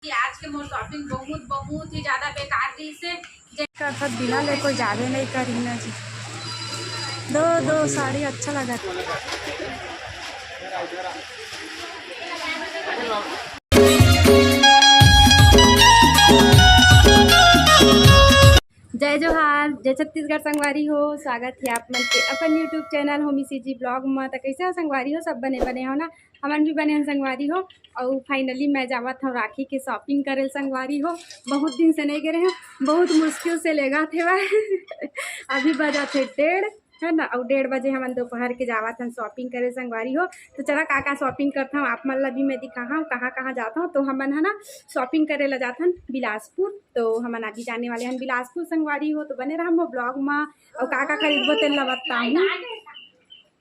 आज के मोर शॉपिंग बहुत बहुत ही ज्यादा बेकार दी से बिना ले कोई जावे नहीं करी ना जी। दो दो साड़ी अच्छा लगा। जय जोहार, जय छत्तीसगढ़ संगवारी हो। स्वागत है आप मन के अपन यूट्यूब चैनल होमी सीजी ब्लॉग में। तो कैसे हो संगवारी हो? सब बने बने हो ना? हमन भी बने हैं संगवारी हो। और फाइनली मैं जावत हूँ राखी के शॉपिंग करे संगवारी हो। बहुत दिन से नहीं गए हैं, बहुत मुश्किल से लेगा थे वह अभी बजा थे 1:30 है ना। और 1:30 बजे हम दोपहर के जावत हम शॉपिंग करे संगवारी हो। तो चला का शॉपिंग करता हूँ आप मन ला भी मैं दिखा हूँ कहाँ कहाँ जाता हूँ। तो हमन है ना शॉपिंग करे ला जाता हूँ बिलासपुर। तो हमन अभी जाने वाले हैं बिलासपुर संगवारी हो। तो बने रहा वो ब्लॉग में और का खरीदबो तेल ला बताऊँ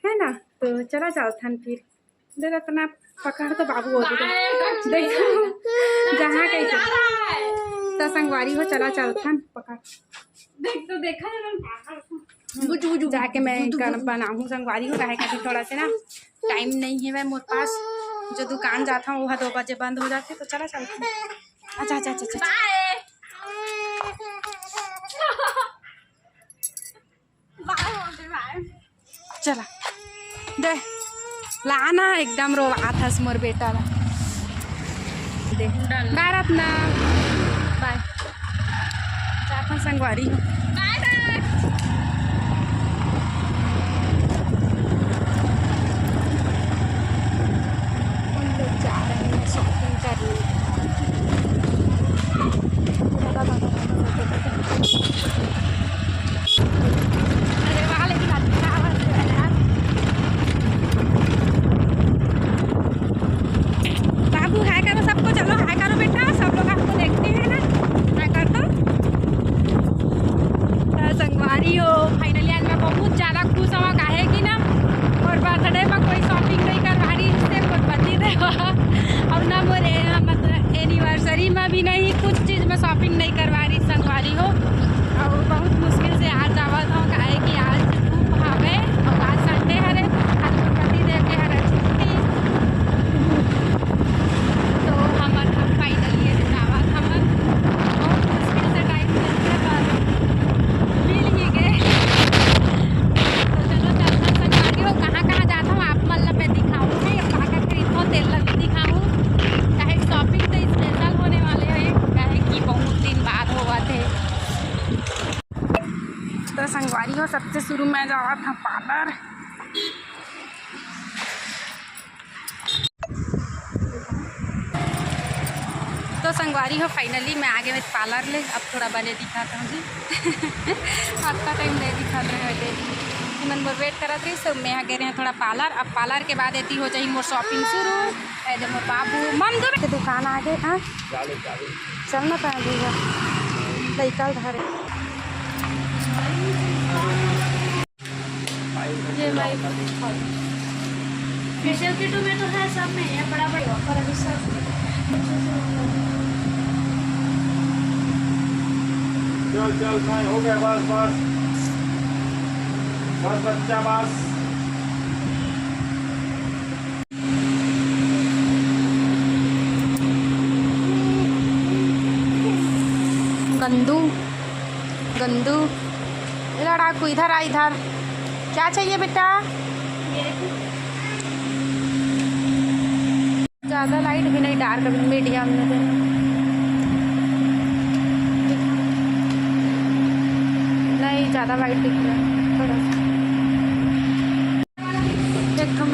है ना। तो चला चलथन फिर दे इतना पकड़ तो बाबू हो देखो जहाँ कैसे तो संगवारी हो। चला चलथन पकड़ देख तो देखा जाके मैं बनाऊँ संगवारी हो। कहे कि थोड़ा से ना टाइम नहीं है वह मोर पास। जो दुकान जाता हूँ वह 2 बजे बंद हो जाते। तो चला चलते हैं। अच्छा अच्छा अच्छा अच्छा चला दे लाना एकदम रो आथस मोर बेटा ला दे बाय रत्ना बाय जाता संगवारी हो। फाइनली आज मैं बहुत ज़्यादा खुश हूँ काहे कि ना और बर्थडे में कोई शॉपिंग नहीं करवा रही इससे कुछ बची दे और ना मोरे मतलब एनिवर्सरी में भी नहीं कुछ चीज़ में शॉपिंग नहीं करवा रही संगवारी हो। और बहुत मुश्किल से आज आवत हूँ काहे कि आज धूप हवे और आज संडे हरे आज पति देव के हरे छुट्टी। तो हमन हम फाइनली आवत हमन बहुत मुश्किल से टाइम मिलते पर मिल ही गए। तो चलो चलता संगवारी हो कहाँ कहाँ जाता हूँ आप मन ला मैं दिखाऊँ है का खरीदो तेल ला भी दिखाऊँ। चाहे शॉपिंग तो स्पेशल होने वाले हैं काहे कि बहुत दिन बाद हुआ थे। तो संगवारी हो सबसे शुरू में जावा था पार्लर। तो संगवारी हो फाइनली मैं आगे में पार्लर ले अब थोड़ा बने दिखाता हूँ जी आपका टाइम नहीं दिखा रहे हैं मन मोर वेट करत रही। तो मैं गए रहे थोड़ा पार्लर। अब पार्लर के बाद एती हो जाए मोर शॉपिंग शुरू है। जब मोर बाबू मन दूर के दुकान आगे हाँ चलना पड़ेगा निकल धरे ये भाई फेशियल किट में तो है सब में है बड़ा बड़ा ऑफर है सब। चल चल भाई हो गया बस बस बस बच्चा बस। गंदू गंदू लड़ाकू इधर आ इधर क्या चाहिए बेटा? ज़्यादा लाइट भी नहीं डार्क भी मीडियम में नहीं ज़्यादा वाइट दिख रहा है थोड़ा सा। देखो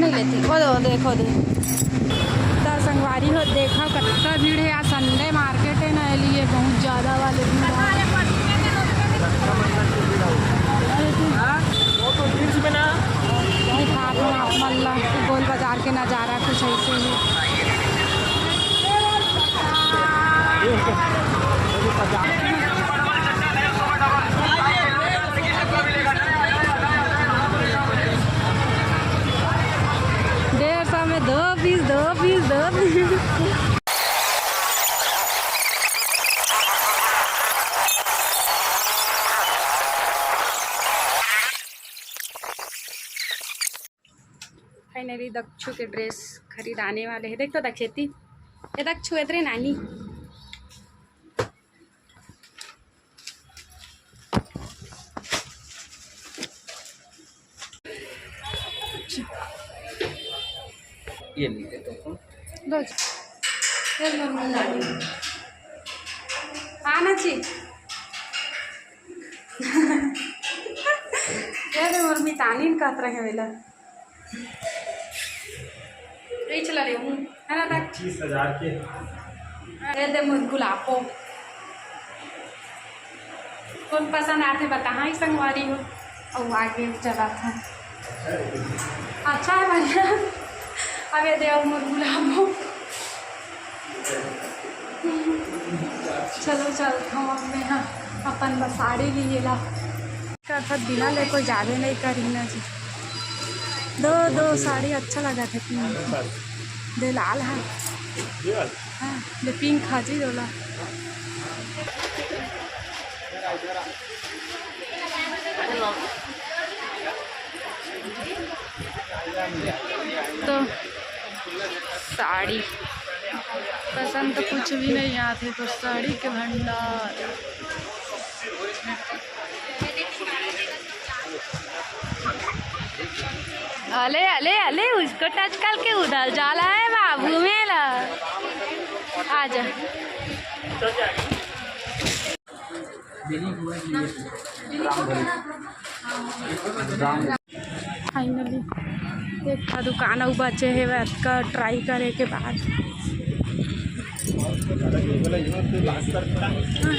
नहीं लेती वो दो देखो दे तो संगवारी हो देखो कितना भीड़ है। आज संडे मार्केट है ना लिए बहुत ज़्यादा वाले दिखा दो आप मल्ला गोल बाजार के नज़ारा कुछ ऐसे ही। में 2 पीस फाइनली दक्षु के ड्रेस खरीदाने वाले हैं। देख तो दक्षेती ये दक्षु इतरे नानी ये लीजिए तो दो आना ची मोर मितानीन कहत रहे वेला चला रे हूँ है ना तक 25,000 के अरे दे मोर गुलाबो कौन पसंद आते बता हाँ ही संगवारी हो और आगे चला था अच्छा है भैया अबे दे मोर गुलाबो चलो चलता हूँ अब मैं हाँ अपन बस साड़ी लिए ला कर बिना ले कोई जावे नहीं करी ना जी दो साड़ी अच्छा लगा था पिंक दे लाल है हाँ दे पिंक खाजी दोला तो साड़ी पसंद तो कुछ भी नहीं आते तो साड़ी के भंडार अले अले अले उसको टच करके उधर जाला है बाबू मेला आजा फाइनली देखा दुकान बचे है का ट्राई करे के बाद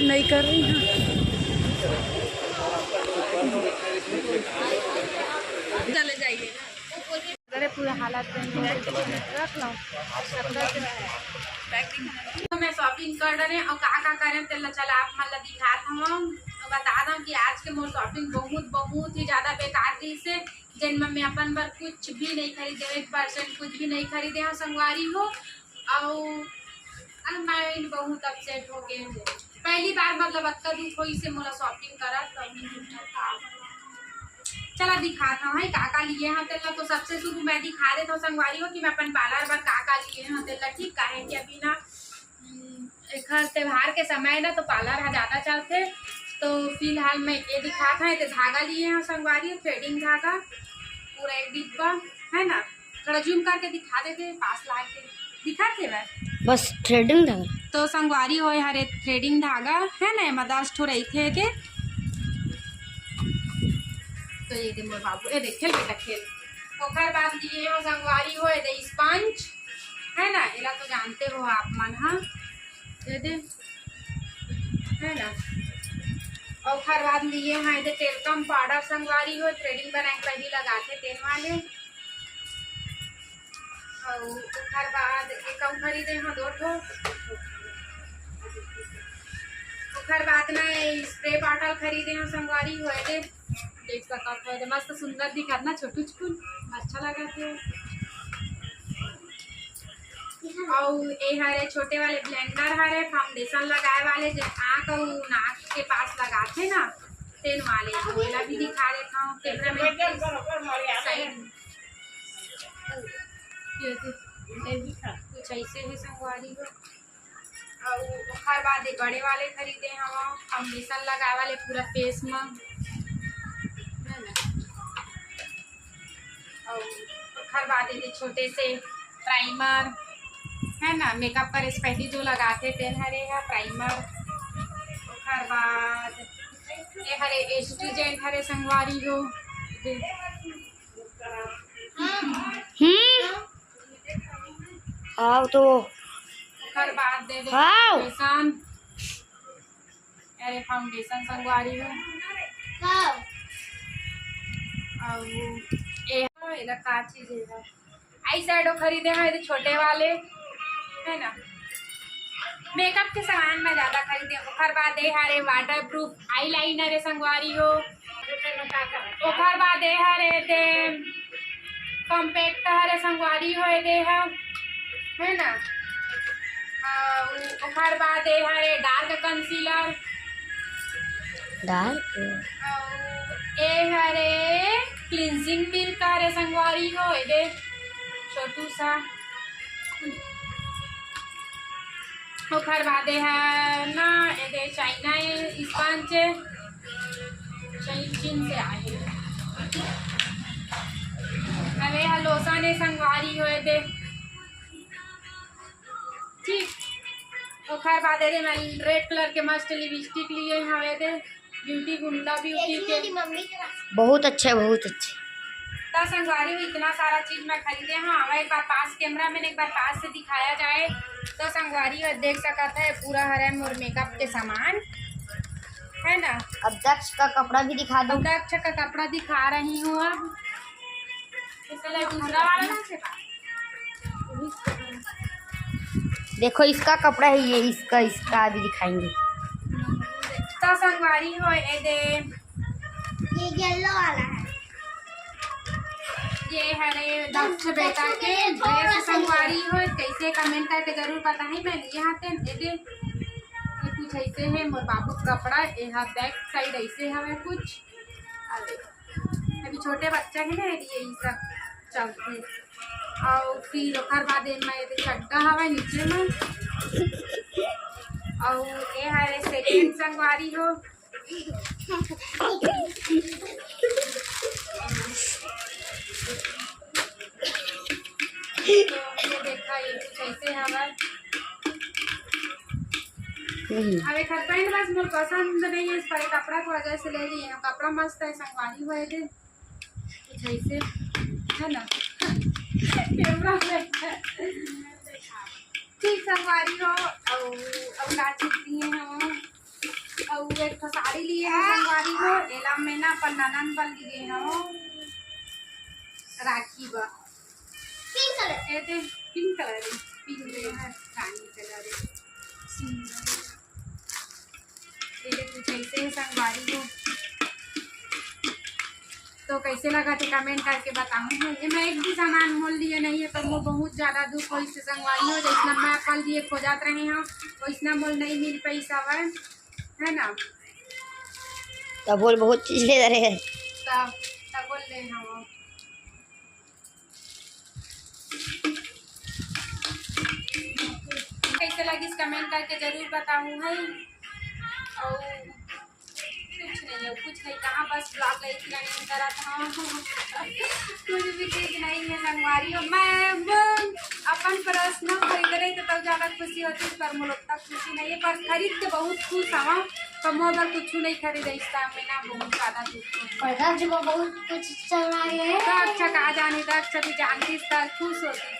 नहीं कर रही चले जाइए अरे पूरा हालत रख लो तो मैं शॉपिंग कर रहे और का करें तेल चला आप मतलब दिखात हम बता दूं कि आज के मोर शॉपिंग बहुत ही ज़्यादा बेकार थी से जिनमें मैं अपन पर कुछ भी नहीं खरीदे 1% कुछ भी नहीं खरीदे हैं संगवारी हो और माइंड बहुत अपसेट हो गए पहली बार मतलब अक्का दुख हो इसे मोला शॉपिंग करा तब चला दिखाता हूँ काका लिए हैं तेला तो सबसे शुरू मैं दिखा देता हूँ संगवारी हो कि मैं अपन पार्लर पर काका लिए हैं तेला ठीक का है कि अभी ना एक त्योहार के समय ना तो पार्लर ज़्यादा चलते तो फिलहाल मैं ये दिखाता है तो धागा लिए हैं संगवारी थ्रेडिंग धागा पूरा एक डिब्बा है ना थोड़ा जूम करके दिखा देते पास ला के दिखाते मैं बस थ्रेडिंग धागा तो संगवारी हो हरे थ्रेडिंग धागा है ना मदास ठो रही थे के तो ये दे मोर बाबू ये देख खेल बेटा खेल ओकर बाद लिए हो संगवारी हो दे स्पंज है ना इला तो जानते हो आप मन हाँ ये दे है ना ओकर बाद लिए हैं दे टेलकम पाउडर संगवारी हो थ्रेडिंग बनाए पहली लगाते तेल वाले और ओकर बाद एक और खरीदे हैं 2 ठो ओकर बाद में स्प्रे बॉटल खरीदे हैं संगवारी हो दे देख सकते हो मस्त सुंदर दिखा ना छोटू छुन अच्छा लगा थे और ये हरे छोटे वाले ब्लेंडर हरे फाउंडेशन लगाए वाले जो आँख और नाक के पास लगाते ना तेन वाले तो भी दिखा देता हूँ कैमरा में साइड कुछ ऐसे है संगवारी हो और ओकर बाद बड़े वाले खरीदे हम फाउंडेशन लगाए वाले पूरा फेस में और ओकर बाद छोटे से प्राइमर है ना मेकअप पर स्पेशली जो लगाते थे हरे है प्राइमर ओकर बाद ये हरे एस्ट्रीजेंट हरे संगवारी हो आओ तो ओकर बाद दे फाउंडेशन अरे फाउंडेशन संगवारी हो और ये का चीज है आई साइडो खरीदे हैं छोटे वाले है ना मेकअप के सामान में ज़्यादा खरीदे ओकर बाद हरे वाटर प्रूफ आई लाइनर संगवारी हो ओकर बाद हरे दे कॉम्पैक्ट हरे संगवारी हो दे है ना ओकर बाद हरे डार्क कंसीलर ए हरे क्लींजिंग मिल्क हरे संगवारी हो दे छोटू सा ओखर बादे है ना ये चाइना स्पंज चीन से आए अरे हलोसा ने संगवारी हुए दे ठीक ओखर बादे रे मैं रेड कलर के मस्त लिपस्टिक लिए हवे दे ब्यूटी गुंडा ब्यूटी के बहुत अच्छे बहुत अच्छे। तो संगवारी हुई इतना सारा चीज मैं खरीदे हाँ हवा एक बार पास कैमरा में एक बार पास से दिखाया जाए तो संगवारी हुई देख सकता है पूरा हरे मोर मेकअप के सामान है ना। अब दक्ष का कपड़ा भी दिखा दो। अब दक्ष का कपड़ा दिखा रही हूँ अब इसलिए दूसरा वाला ना से देखो इसका कपड़ा है ये इसका भी दिखाएंगे। तो संगवारी हो ये दे ये येलो वाला है। ये हरे दक्ष बेटा के ड्रेस संगवारी हो कैसे कमेंट करके जरूर बताएं मैं लिए हाथे ये दे ये कुछ ऐसे है मोर बाबू कपड़ा यहाँ बैक साइड ऐसे हवे कुछ अरे अभी छोटे बच्चा है ना ये सब चलते और फिर ओखर बाद में चड्डा हवा नीचे में और ये हरे सेकेंड संगवारी हो तो ये देखा ये कुछ ऐसे हवा अबे खर पैंट बस मोर पसंद नहीं है इस पर कपड़ा की वजह से ले लिए कपड़ा मस्त है संगवारी हुए थे कुछ ऐसे है ना कैमरा में ठीक संगवारी हो और अब नाचित लिए हो और एक तो साड़ी लिए हो संगवारी हो एला में ना अपन ननन बल लिए हो राखी बा पिंक कलर ये पिंक है रानी कलर ये कुछ ऐसे है संगवारी हो तो कैसे लगा थे कमेंट करके बताऊंगी ये मैं एक भी सामान मोल लिए नहीं है पर वो बहुत ज़्यादा दुख हो इससे संगवारी हो जितना मैं कल दिए खोजात रहे हैं वैसना मोल नहीं मिल पाई सब है ना तब बोल बहुत चीज ले रहे हैं तब बोल ले हम कैसे लगी इस कमेंट करके जरूर बताऊँ है और कुछ नहीं कहाँ बस ब्लॉग इतना नहीं करा था कुछ भी चीज नहीं है संगवारी हो मैं अपन पर्सनल खरीद रही तो तब ज़्यादा खुशी होती है पर मुझे तक खुशी नहीं है पर खरीद के बहुत खुश हवा पर मोबाइल कुछ नहीं खरीदे इस टाइम में ना बहुत ज़्यादा दुख बहुत कुछ चल रहा है। अच्छा कहा जाने तक सभी जानती खुश होती